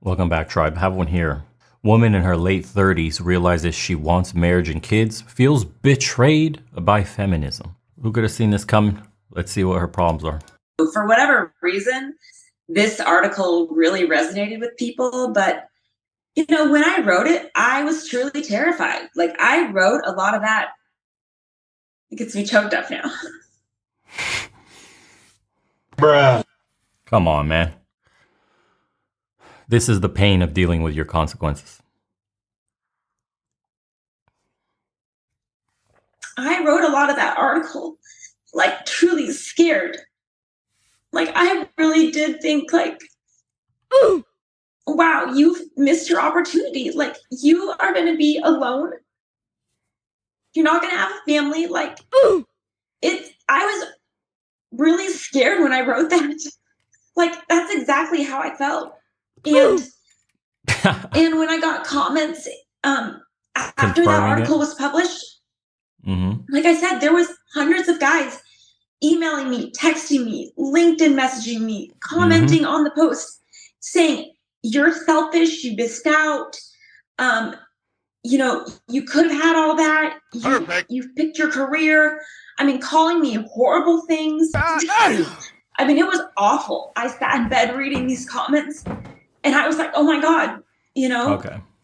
Welcome back, tribe. I have one here. Woman in her late 30s realizes she wants marriage and kids, feels betrayed by feminism. Who could have seen this come? Let's see what her problems are. For whatever reason, this article really resonated with people. But, when I wrote it, I was truly terrified. Like, I wrote a lot of that. It gets me choked up now. Bruh. Come on, man. This is the pain of dealing with your consequences. I wrote a lot of that article, like, truly scared. Like, I really did think, like, ooh, wow, you've missed your opportunity. Like, you are going to be alone. You're not going to have a family. Like, ooh, I was really scared when I wrote that. Like, that's exactly how I felt. And and when I got comments after that article was published, like I said, there was hundreds of guys emailing me, texting me, LinkedIn messaging me, commenting on the post, saying, you're selfish, you missed out. You could have had all that. You've picked your career. I mean, calling me horrible things. I mean, it was awful. I sat in bed reading these comments and I was like, oh my God,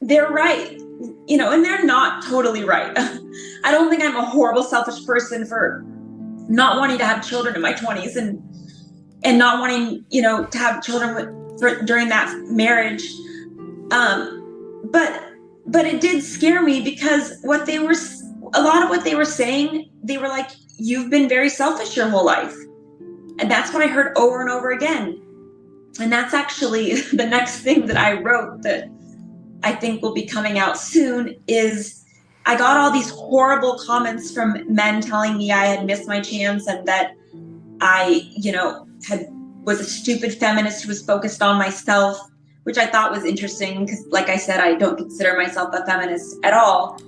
they're right. And they're not totally right. I don't think I'm a horrible, selfish person for not wanting to have children in my 20s and not wanting, to have children during that marriage. But it did scare me because a lot of what they were saying, they were like, you've been very selfish your whole life. And that's what I heard over and over again. And that's actually the next thing that I wrote that I think will be coming out soon is I got all these horrible comments from men telling me I had missed my chance and that I, was a stupid feminist who was focused on myself, which I thought was interesting because, like I said, I don't consider myself a feminist at all.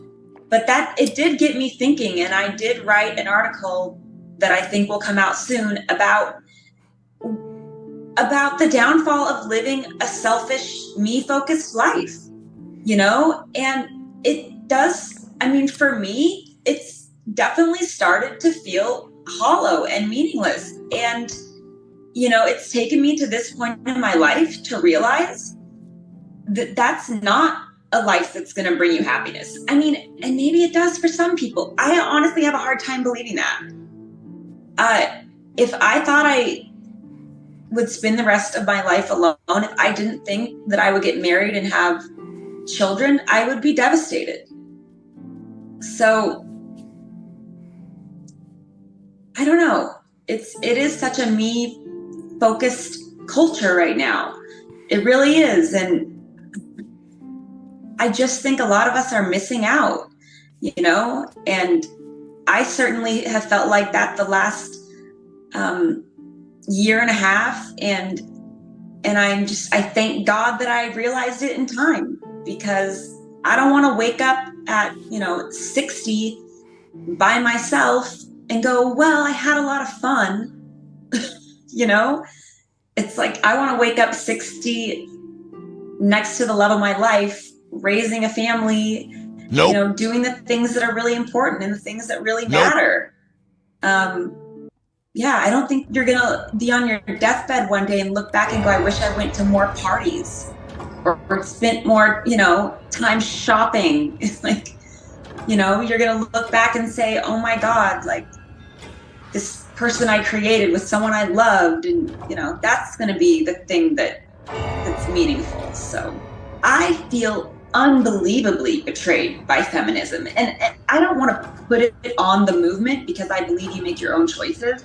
But it did get me thinking, and I did write an article that I think will come out soon about the downfall of living a selfish, me-focused life, and it does, for me, it's definitely started to feel hollow and meaningless. And, it's taken me to this point in my life to realize that that's not a life that's going to bring you happiness. And maybe it does for some people. I honestly have a hard time believing that. If I thought I would spend the rest of my life alone, if I didn't think that I would get married and have children, I would be devastated. So, I don't know. It is such a me-focused culture right now. It really is. And I just think a lot of us are missing out, and I certainly have felt like that the last year and a half. And I thank God that I realized it in time, because I don't want to wake up at, 60 by myself and go, well, I had a lot of fun. It's like, I want to wake up 60 next to the love of my life, raising a family, doing the things that are really important and the things that really matter. I don't think you're going to be on your deathbed one day and look back and go, I wish I went to more parties or spent more, time shopping. It's like, you're going to look back and say, oh my God, like this person I created was someone I loved. And, that's going to be the thing that's meaningful. So I feel unbelievably betrayed by feminism. And I don't want to put it on the movement, because I believe you make your own choices.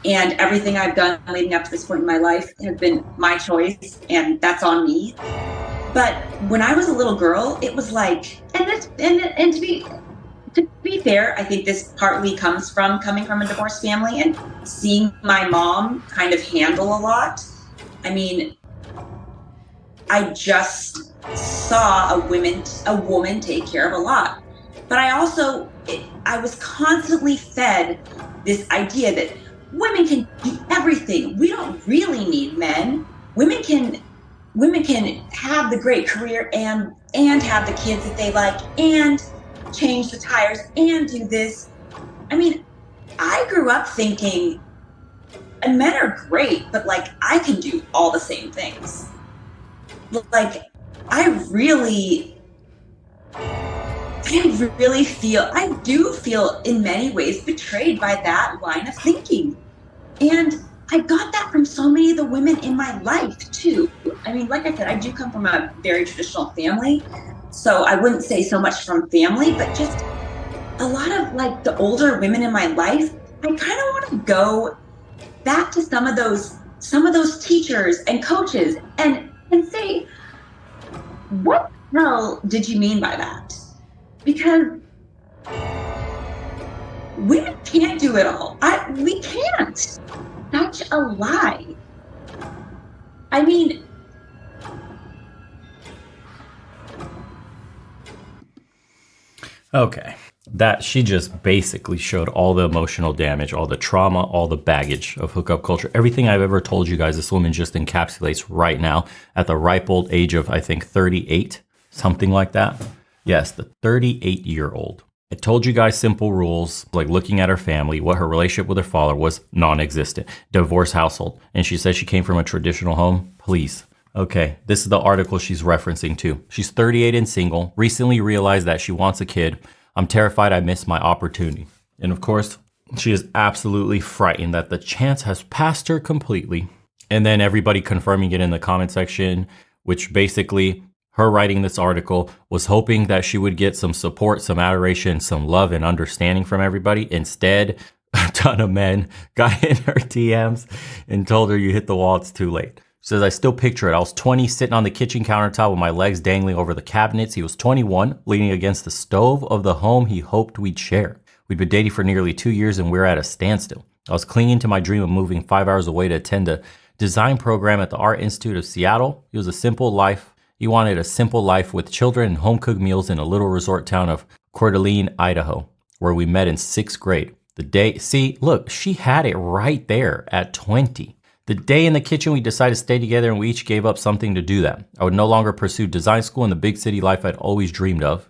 And everything I've done leading up to this point in my life has been my choice, and that's on me. But when I was a little girl, it was like, and to be fair, I think this partly comes from coming from a divorced family and seeing my mom kind of handle a lot. I just saw a woman take care of a lot. But I was constantly fed this idea that women can do everything. We don't really need men. Women can women can have the great career and have the kids that they like and change the tires and do this. I mean, I grew up thinking, and men are great, but like I can do all the same things. Like I really I do feel in many ways betrayed by that line of thinking. And I got that from so many of the women in my life too. I mean, like I said, I do come from a very traditional family. So I wouldn't say so much from family, but just a lot of like the older women in my life. I kind of want to go back to some of those teachers and coaches and say, what the hell did you mean by that? Because women can't do it all. We can't. Such a lie. I mean, Okay. That she just basically showed all the emotional damage, all the trauma, all the baggage of hookup culture. Everything I've ever told you guys, this woman just encapsulates right now at the ripe old age of, I think, 38, something like that. Yes, the 38-year-old. I told you guys simple rules, like looking at her family, what her relationship with her father was, non-existent. Divorce household. And she says she came from a traditional home. Please. Okay, this is the article she's referencing to. She's 38 and single, recently realized that she wants a kid. I'm terrified I missed my opportunity. And of course, she is absolutely frightened that the chance has passed her completely. And then everybody confirming it in the comment section, which basically her writing this article was hoping that she would get some support, some adoration, some love and understanding from everybody. Instead, a ton of men got in her DMs and told her you hit the wall, it's too late. She says, I still picture it. I was 20, sitting on the kitchen countertop with my legs dangling over the cabinets. He was 21, leaning against the stove of the home he hoped we'd share. We'd been dating for nearly 2 years and we were at a standstill. I was clinging to my dream of moving 5 hours away to attend a design program at the Art Institute of Seattle. It was a simple life. He wanted a simple life with children and home-cooked meals in a little resort town of Coeur d'Alene, Idaho, where we met in 6th grade. Look, she had it right there at 20. The day in the kitchen, we decided to stay together and we each gave up something to do that. I would no longer pursue design school and the big city life I'd always dreamed of.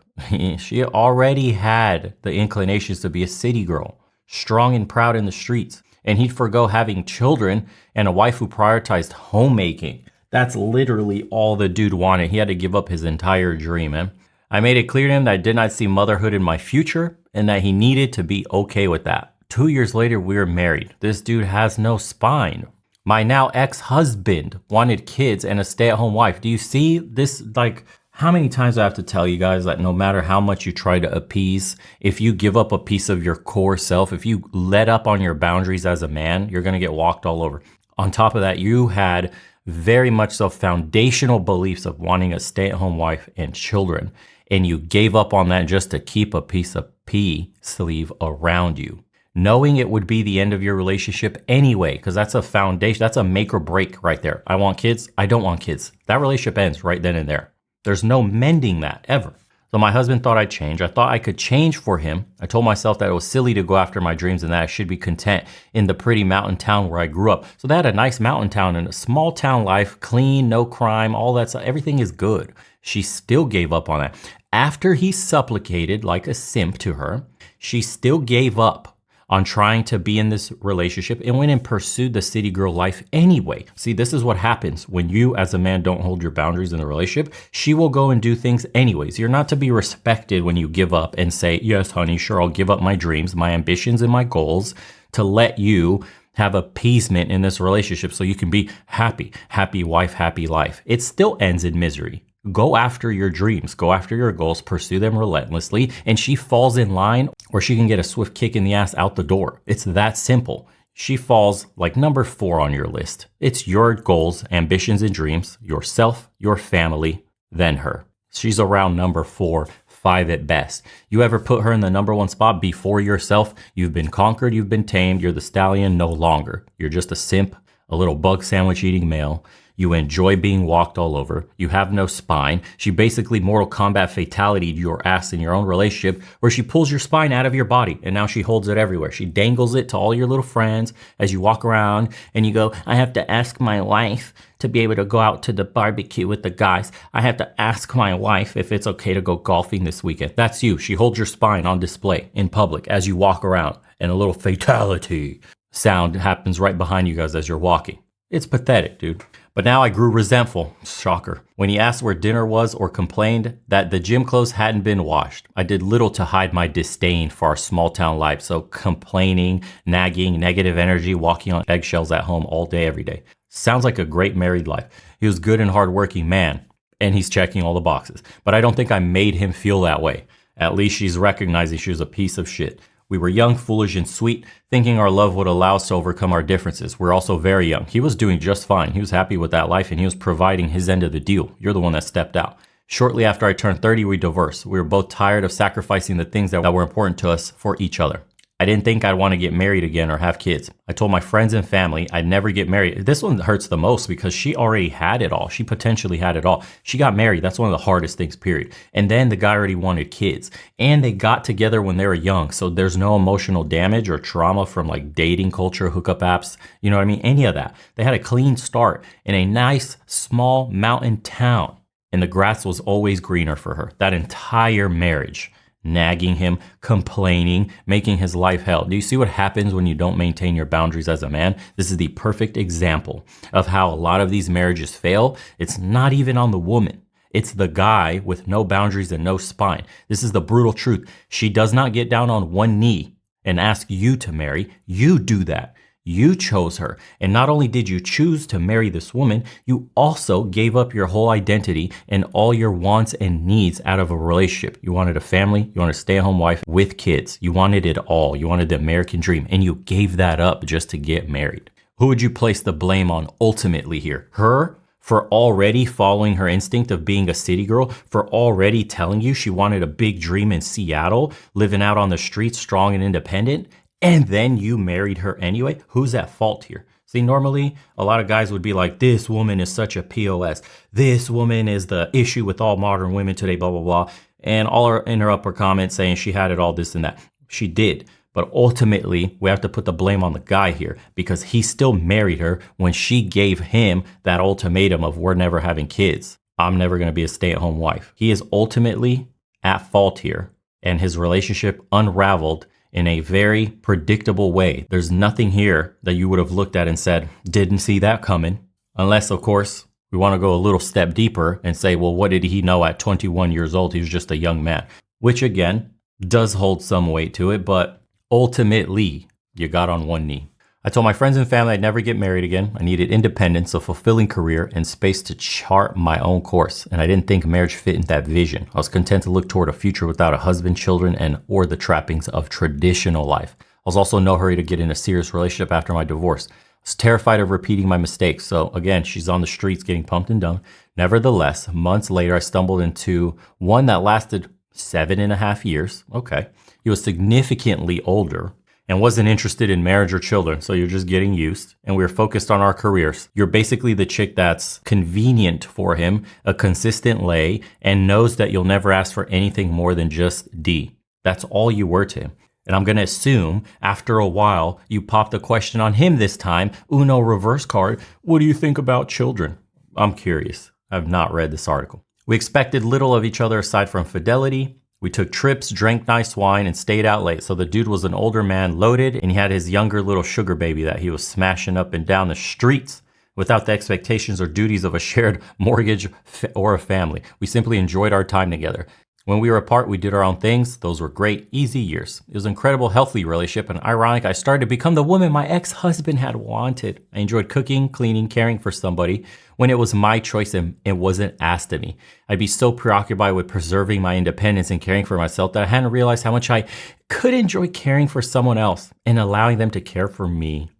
She already had the inclinations to be a city girl, strong and proud in the streets. And he'd forgo having children and a wife who prioritized homemaking. That's literally all the dude wanted. He had to give up his entire dream, man. I made it clear to him that I did not see motherhood in my future and that he needed to be okay with that. 2 years later, we were married. This dude has no spine. My now ex-husband wanted kids and a stay-at-home wife. Do you see this? Like, how many times do I have to tell you guys that no matter how much you try to appease, if you give up a piece of your core self, if you let up on your boundaries as a man, you're going to get walked all over. On top of that, you had very much so foundational beliefs of wanting a stay-at-home wife and children, and you gave up on that just to keep a piece of pea sleeve around you, knowing it would be the end of your relationship anyway, because that's a foundation, that's a make or break right there. I want kids, I don't want kids. That relationship ends right then and there. There's no mending that ever. So my husband thought I'd change. I thought I could change for him. I told myself that it was silly to go after my dreams and that I should be content in the pretty mountain town where I grew up. So they had a nice mountain town and a small town life, clean, no crime, all that stuff. Everything is good. She still gave up on that. After he supplicated like a simp to her, she still gave up on trying to be in this relationship and went and pursued the city girl life anyway. See, this is what happens when you as a man don't hold your boundaries in the relationship. She will go and do things anyways. You're not to be respected when you give up and say, yes, honey, sure, I'll give up my dreams, my ambitions, and my goals to let you have appeasement in this relationship so you can be happy, happy wife, happy life. It still ends in misery. Go after your dreams, go after your goals, pursue them relentlessly, and she falls in line or she can get a swift kick in the ass out the door. It's that simple. She falls like number 4 on your list. It's your goals, ambitions, and dreams, yourself, your family, then her. She's around number 4, 5 at best. You ever put her in the number 1 spot before yourself? You've been conquered, you've been tamed, you're the stallion no longer. You're just a simp, a little bug sandwich eating male. You enjoy being walked all over. You have no spine. She basically Mortal Kombat fatality'd your ass in your own relationship where she pulls your spine out of your body and now she holds it everywhere. She dangles it to all your little friends as you walk around and you go, I have to ask my wife to be able to go out to the barbecue with the guys. I have to ask my wife if it's okay to go golfing this weekend. That's you. She holds your spine on display in public as you walk around and a little fatality sound happens right behind you guys as you're walking. It's pathetic, dude. But now I grew resentful. Shocker. When he asked where dinner was or complained that the gym clothes hadn't been washed, I did little to hide my disdain for our small town life. So complaining, nagging, negative energy, walking on eggshells at home all day, every day. Sounds like a great married life. He was a good and hardworking man, and he's checking all the boxes. But I don't think I made him feel that way. At least she's recognizing she was a piece of shit. We were young, foolish, and sweet, thinking our love would allow us to overcome our differences. We're also very young. He was doing just fine. He was happy with that life, and he was providing his end of the deal. You're the one that stepped out. Shortly after I turned 30, we divorced. We were both tired of sacrificing the things that were important to us for each other. I didn't think I'd want to get married again or have kids. I told my friends and family I'd never get married. This one hurts the most because she already had it all. She potentially had it all. She got married. That's one of the hardest things, period. And then the guy already wanted kids. And they got together when they were young. So there's no emotional damage or trauma from like dating culture, hookup apps, you know what I mean? Any of that. They had a clean start in a nice, small mountain town. And the grass was always greener for her. That entire marriage. Nagging him, complaining, making his life hell. Do you see what happens when you don't maintain your boundaries as a man? This is the perfect example of how a lot of these marriages fail. It's not even on the woman. It's the guy with no boundaries and no spine. This is the brutal truth. She does not get down on one knee and ask you to marry. You do that. You chose her. And not only did you choose to marry this woman, you also gave up your whole identity and all your wants and needs out of a relationship. You wanted a family. You wanted a stay-at-home wife with kids. You wanted it all. You wanted the American dream. And you gave that up just to get married. Who would you place the blame on ultimately here? Her? For already following her instinct of being a city girl, for already telling you she wanted a big dream in Seattle, living out on the streets, strong and independent? And then you married her anyway? Who's at fault here? See, normally a lot of guys would be like, this woman is such a POS. This woman is the issue with all modern women today, blah, blah, blah. And all her in her upper comments saying she had it all, this and that. She did. But ultimately, we have to put the blame on the guy here because he still married her when she gave him that ultimatum of we're never having kids. I'm never going to be a stay-at-home wife. He is ultimately at fault here, and his relationship unraveled in a very predictable way. There's nothing here that you would have looked at and said, didn't see that coming. Unless, of course, we want to go a little step deeper and say, well, what did he know at 21 years old? He was just a young man, which again, does hold some weight to it. But ultimately, you got on one knee. I told my friends and family I'd never get married again. I needed independence, a fulfilling career, and space to chart my own course. And I didn't think marriage fit in that vision. I was content to look toward a future without a husband, children, and or the trappings of traditional life. I was also in no hurry to get in a serious relationship after my divorce. I was terrified of repeating my mistakes. So again, she's on the streets getting pumped and dumped. Nevertheless, months later, I stumbled into one that lasted 7.5 years. Okay. He was significantly older and wasn't interested in marriage or children. So you're just getting used, and we were focused on our careers. You're basically the chick that's convenient for him, a consistent lay, and knows that you'll never ask for anything more than just D. That's all you were to him. And I'm going to assume after a while, you popped the question on him this time, Uno reverse card. What do you think about children? I'm curious. I've not read this article. We expected little of each other aside from fidelity. We took trips, drank nice wine, and stayed out late. So the dude was an older man, loaded, and he had his younger little sugar baby that he was smashing up and down the streets without the expectations or duties of a shared mortgage or a family. We simply enjoyed our time together. When we were apart, we did our own things. Those were great, easy years. It was an incredible, healthy relationship, and ironic, I started to become the woman my ex-husband had wanted. I enjoyed cooking, cleaning, caring for somebody when it was my choice and it wasn't asked of me. I'd be so preoccupied with preserving my independence and caring for myself that I hadn't realized how much I could enjoy caring for someone else and allowing them to care for me.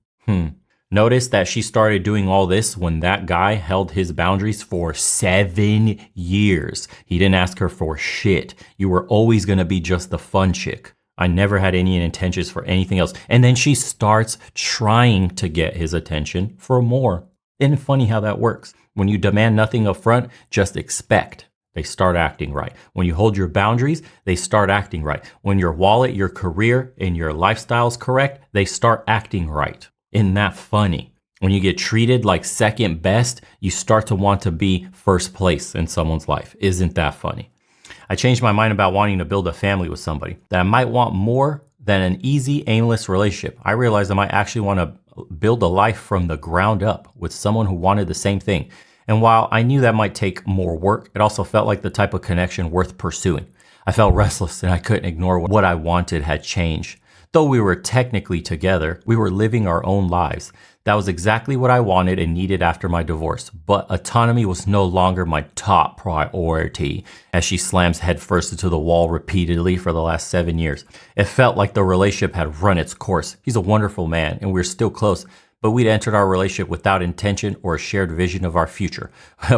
Notice that she started doing all this when that guy held his boundaries for 7 years. He didn't ask her for shit. You were always going to be just the fun chick. I never had any intentions for anything else. And then she starts trying to get his attention for more. Isn't it funny how that works? When you demand nothing up front, just expect. They start acting right. When you hold your boundaries, they start acting right. When your wallet, your career, and your lifestyle is correct, they start acting right. Isn't that funny? When you get treated like second best, you start to want to be first place in someone's life. Isn't that funny? I changed my mind about wanting to build a family with somebody, that I might want more than an easy, aimless relationship. I realized I might actually want to build a life from the ground up with someone who wanted the same thing. And while I knew that might take more work, it also felt like the type of connection worth pursuing. I felt restless and I couldn't ignore what I wanted had changed. Though we were technically together, we were living our own lives. That was exactly what I wanted and needed after my divorce. But autonomy was no longer my top priority, as she slams headfirst into the wall repeatedly for the last 7 years. It felt like the relationship had run its course. He's a wonderful man and we're still close, but we'd entered our relationship without intention or a shared vision of our future.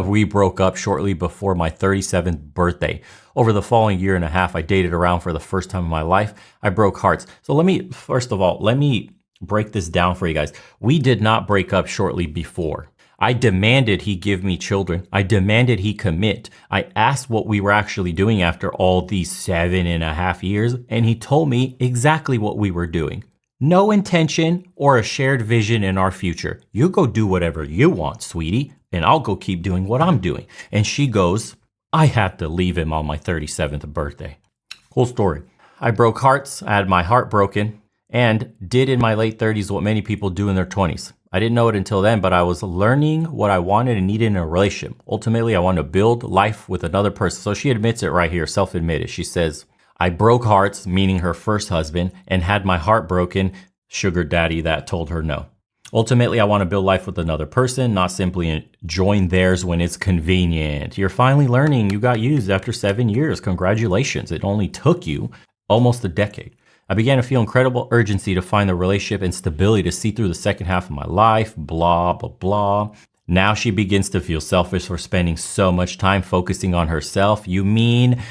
We broke up shortly before my 37th birthday. Over the following year and a half, I dated around for the first time in my life. I broke hearts. So let me break this down for you guys. We did not break up shortly before. I demanded he give me children. I demanded he commit. I asked what we were actually doing after all these 7.5 years, and he told me exactly what we were doing. No intention or a shared vision in our future. You go do whatever you want, sweetie, and I'll go keep doing what I'm doing. And she goes, I had to leave him on my 37th birthday. Cool story. I broke hearts. I had my heart broken and did in my late 30s what many people do in their 20s. I didn't know it until then, but I was learning what I wanted and needed in a relationship. Ultimately, I wanted to build life with another person. So she admits it right here, self-admitted. She says, I broke hearts, meaning her first husband, and had my heart broken, sugar daddy that told her no. Ultimately, I want to build life with another person, not simply join theirs when it's convenient. You're finally learning you got used after 7 years. Congratulations. It only took you almost a decade. I began to feel incredible urgency to find the relationship and stability to see through the second half of my life, blah, blah, blah. Now she begins to feel selfish for spending so much time focusing on herself. You mean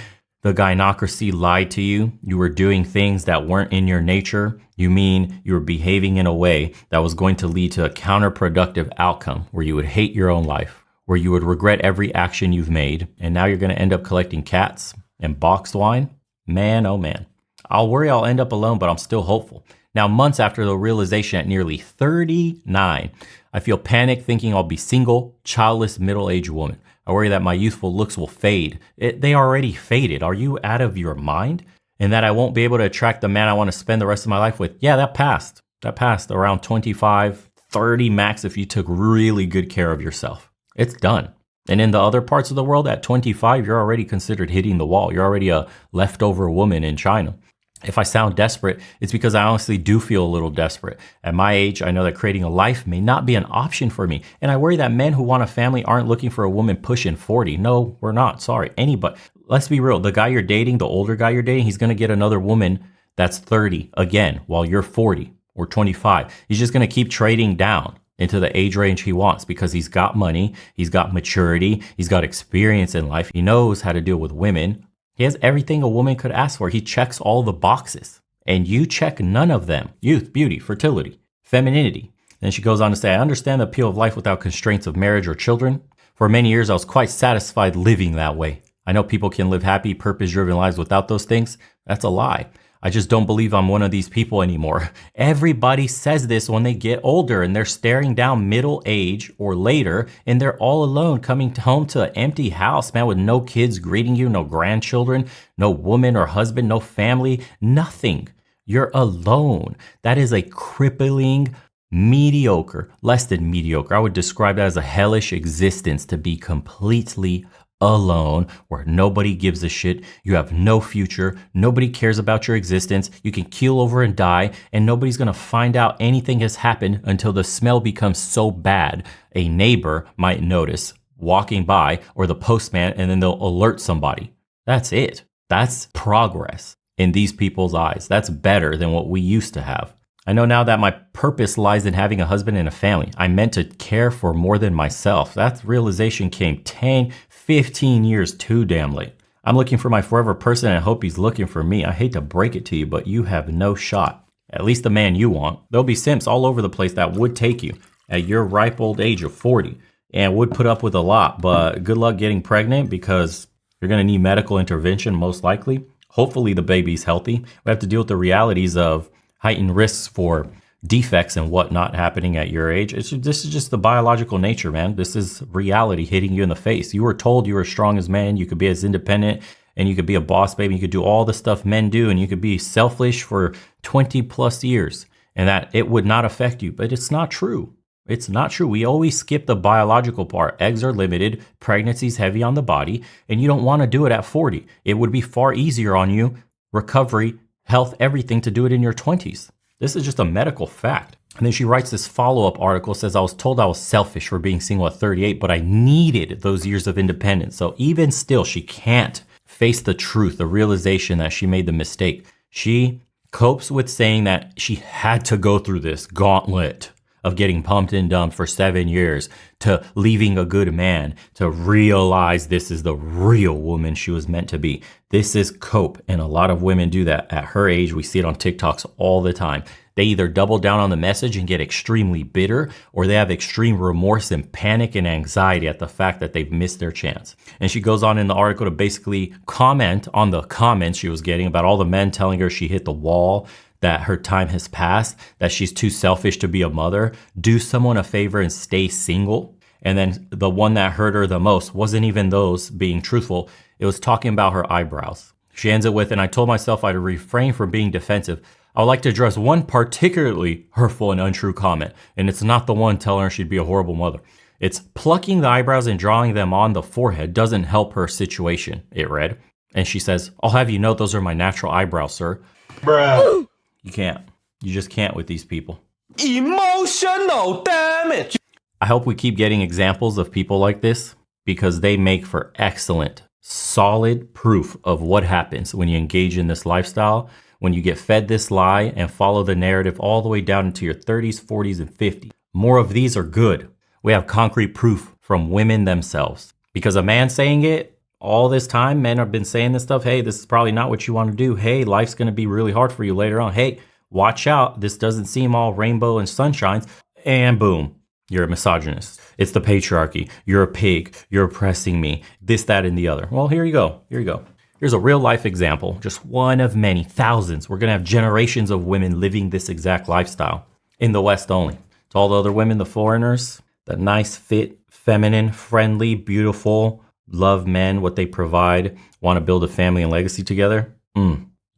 the gynocracy lied to you? You were doing things that weren't in your nature? You mean you were behaving in a way that was going to lead to a counterproductive outcome where you would hate your own life, where you would regret every action you've made, and now you're going to end up collecting cats and boxed wine? Man, oh man. I'll worry I'll end up alone, but I'm still hopeful. Now, months after the realization at nearly 39, I feel panic thinking I'll be single, childless, middle-aged woman. I worry that my youthful looks will fade. They already faded. Are you out of your mind? And that I won't be able to attract the man I want to spend the rest of my life with. Yeah, that passed. That passed around 25, 30 max if you took really good care of yourself. It's done. And in the other parts of the world, at 25, you're already considered hitting the wall. You're already a leftover woman in China. If I sound desperate, it's because I honestly do feel a little desperate. At my age, I know that creating a life may not be an option for me. And I worry that men who want a family aren't looking for a woman pushing 40. No, we're not. Sorry. Anybody. Let's be real. The guy you're dating, the older guy you're dating, he's going to get another woman that's 30 again while you're 40 or 25. He's just going to keep trading down into the age range he wants because he's got money, he's got maturity, he's got experience in life. He knows how to deal with women. He has everything a woman could ask for. He checks all the boxes, and you check none of them. Youth, beauty, fertility, femininity. Then she goes on to say, I understand the appeal of life without constraints of marriage or children. For many years, I was quite satisfied living that way. I know people can live happy, purpose-driven lives without those things. That's a lie. I just don't believe I'm one of these people anymore. Everybody says this when they get older and they're staring down middle age or later and they're all alone coming home to an empty house, man, with no kids greeting you, no grandchildren, no woman or husband, no family, nothing. You're alone. That is a crippling, mediocre, less than mediocre. I would describe that as a hellish existence to be completely alone, where nobody gives a shit. You have no future. Nobody cares about your existence. You can keel over and die, and nobody's going to find out anything has happened until the smell becomes so bad a neighbor might notice walking by, or the postman, and then they'll alert somebody. That's it. That's progress in these people's eyes. That's better than what we used to have. I know now that my purpose lies in having a husband and a family. I'm meant to care for more than myself. That realization came 10, 15 years too damn late. I'm looking for my forever person and I hope he's looking for me. I hate to break it to you, but you have no shot. At least the man you want. There'll be simps all over the place that would take you at your ripe old age of 40. and would put up with a lot, but good luck getting pregnant because you're going to need medical intervention most likely. Hopefully the baby's healthy. We have to deal with the realities of heightened risks for defects and whatnot happening at your age. This is just the biological nature, man. This is reality hitting you in the face. You were told you were strong as man, you could be as independent, and you could be a boss baby. You could do all the stuff men do, and you could be selfish for 20 plus years, and that it would not affect you. But it's not true. It's not true. We always skip the biological part. Eggs are limited, pregnancy's heavy on the body, and you don't want to do it at 40. It would be far easier on you, recovery, health, everything, to do it in your 20s. This is just a medical fact. And then she writes this follow-up article, says, I was told I was selfish for being single at 38, but I needed those years of independence. So even still, she can't face the truth, the realization that she made the mistake. She copes with saying that she had to go through this gauntlet of getting pumped and dumped for 7 years, to leaving a good man, to realize this is the real woman she was meant to be. This is cope. And a lot of women do that at her age. We see it on TikToks all the time. They either double down on the message and get extremely bitter, or they have extreme remorse and panic and anxiety at the fact that they've missed their chance. And she goes on in the article to basically comment on the comments she was getting about all the men telling her she hit the wall, that her time has passed, that she's too selfish to be a mother. Do someone a favor and stay single. And then the one that hurt her the most wasn't even those being truthful. It was talking about her eyebrows. She ends it with, and I told myself I'd refrain from being defensive. I would like to address one particularly hurtful and untrue comment, and it's not the one telling her she'd be a horrible mother. It's plucking the eyebrows and drawing them on the forehead doesn't help her situation, it read. And she says, I'll have you know those are my natural eyebrows, sir. Bruh. You can't. You just can't with these people. Emotional damage. I hope we keep getting examples of people like this because they make for excellent, solid proof of what happens when you engage in this lifestyle, when you get fed this lie and follow the narrative all the way down into your 30s, 40s, and 50s. More of these are good. We have concrete proof from women themselves. Because a man saying it all this time, men have been saying this stuff. Hey, this is probably not what you want to do. Hey, life's going to be really hard for you later on. Hey, watch out. This doesn't seem all rainbow and sunshines. And boom, you're a misogynist. It's the patriarchy. You're a pig. You're oppressing me. This, that, and the other. Well, here you go. Here you go. Here's a real life example. Just one of many, thousands. We're going to have generations of women living this exact lifestyle in the West only. To all the other women, the foreigners, the nice, fit, feminine, friendly, beautiful, love men, what they provide, want to build a family and legacy together.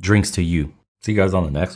Drinks to you. See you guys on the next one.